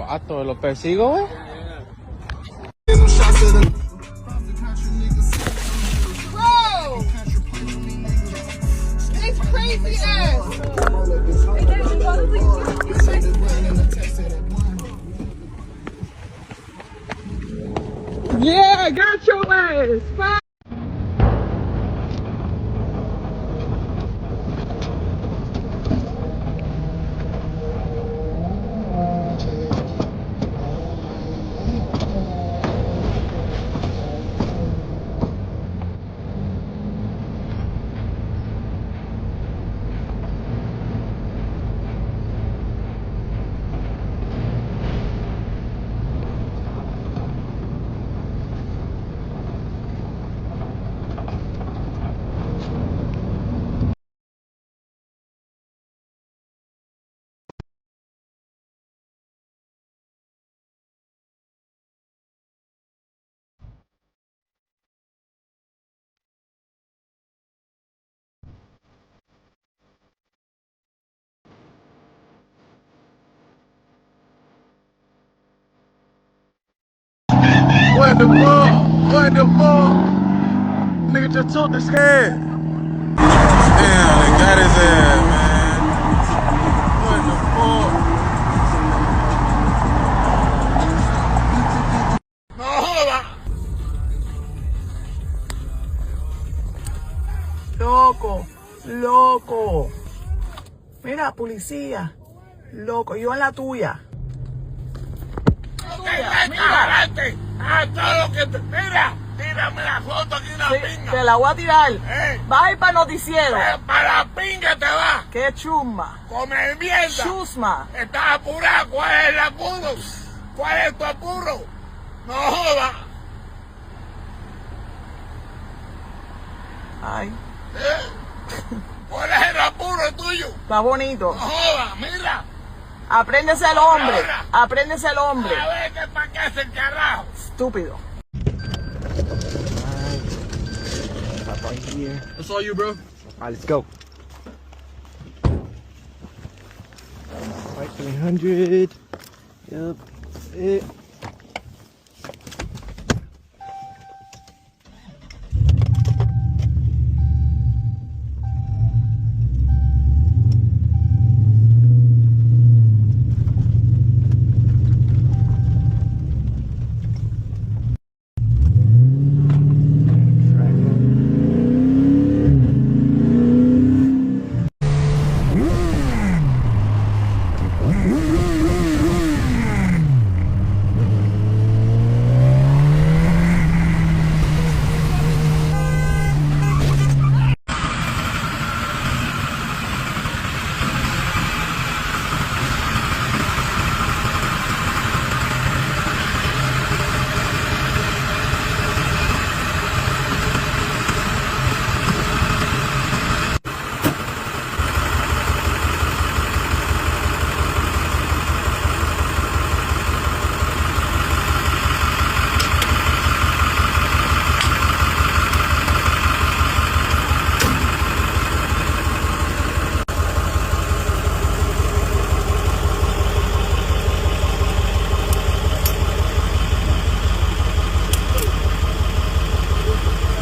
actos, los persigo, güey. Bro! It's crazy ass! Yeah, I got your ass! Bye. What the fuck? What the fuck? Nigga just took his head. Damn, they got his ass, man. What the fuck? No joda. Loco, loco. Mira, policía. Loco, yo en la tuya. Mira, a todo lo que te... Mira, tírame la foto aquí una pinga. Te la voy a tirar. Vas a ir para el noticiero. Para la pinga te va. Qué chusma. Come mierda. Chusma. Estás apurado. ¿Cuál es el apuro? ¿Cuál es tu apuro? No joda. Ay. ¿Cuál es el apuro tuyo? Está bonito. No joda, mira. Apréndese el hombre. Apréndese el hombre. A ver qué pa' qué es el carajo. Estúpido. Right here. That's all you, bro. All right, let's go. 300. Yep. It.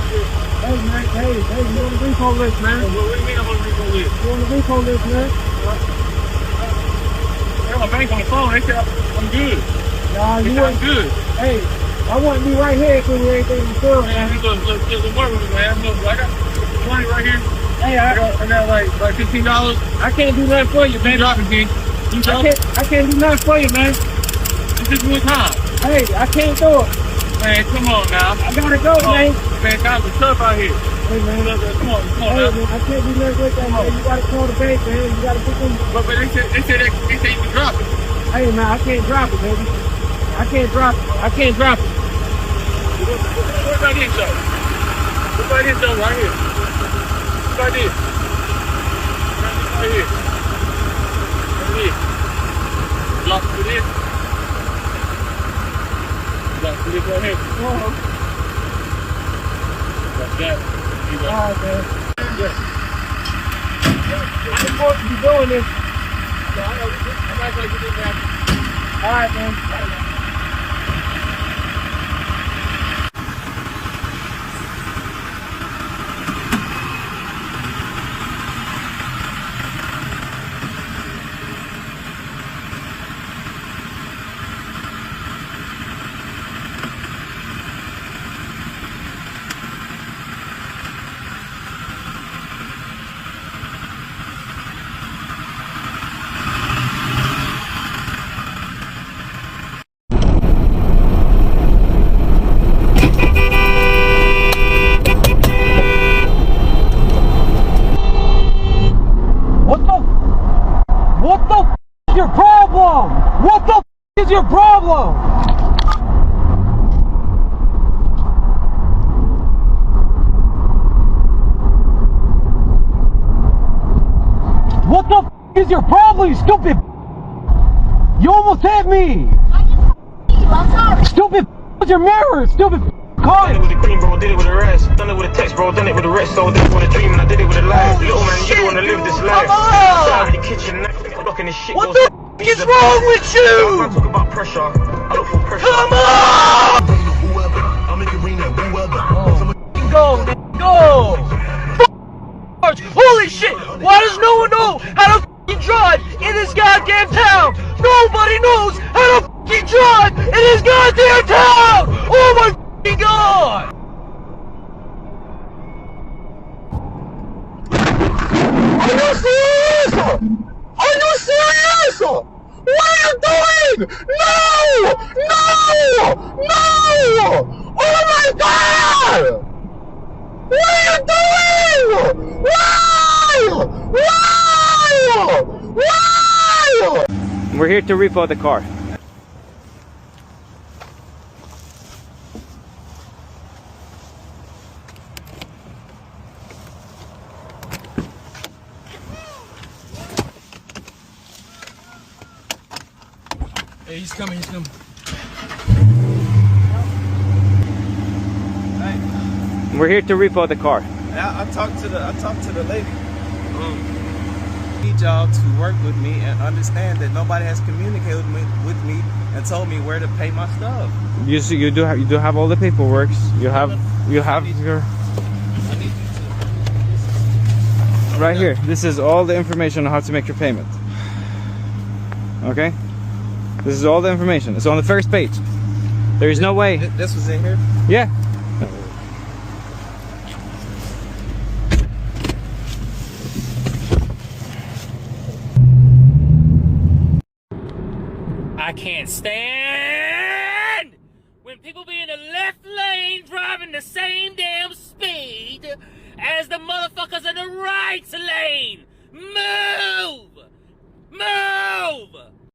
Hey, you on the repo list, man? What do you mean I'm on the repo list? You on the repo list, man? Yeah, my bank on the phone. They said I'm good. Nah, They you said I'm want, good. hey, I want to be right here for everything you feel, Man, man. look, work with me, man. Look, I got money right here. Hey, I got like $15. I can't do nothing for you, You man. drop it, King. You drop it. I can't do nothing for you, man. It's just one time. Hey, I can't do it. Man, come on now. I gotta go, man. Man, times are tough out here. Hey, man. Come on Hey, now. man, I can't do nothing with that, man. You gotta call the bank, man. You gotta put them. But they said you can drop it. Hey, man, I can't drop it, baby. I can't drop it. I can't drop it. What about this though? What about this though right here? What about this? Right here. Right here. Lock for this. Lock for this right here. Like that. You got All right, man. yeah. I'm supposed to be doing this. So I might try to get this back. right, man. What the f is your problem? What the f is your problem? What the f is your problem, you stupid? You almost hit me! I'm sorry. Stupid with your mirror, stupid car! Done it with the cream, bro, did it with the rest. Done it with the text, bro, done it with the rest. So I did it with a dream and I did it with a life. Little man, you don't wanna live this life. Outside in the kitchen, blocking this shit. What the f is wrong with you? I talk about pressure. I don't feel pressure. Come on! I'll make it rain like whoever. Go, go! Holy shit! Why does no one know how to f***ing drive in this goddamn town? Nobody knows how to f***ing drive in this goddamn town! Oh my f***ing god! Are you serious? Are you serious? What are you doing? No! No! No! Oh my god! What are you doing? Why? Why? Why? We're here to repo the car. Hey, he's coming, he's coming. We're here to repo the car. I talked to the lady. I need y'all to work with me and understand that nobody has communicated with me and told me where to pay my stuff. You do have all the paperwork. You have your I need you to right here. This is all the information on how to make your payment. Okay? This is all the information. It's on the first page. There is no way. This was in here? Yeah. I can't stand when people be in the left lane driving the same damn speed as the motherfuckers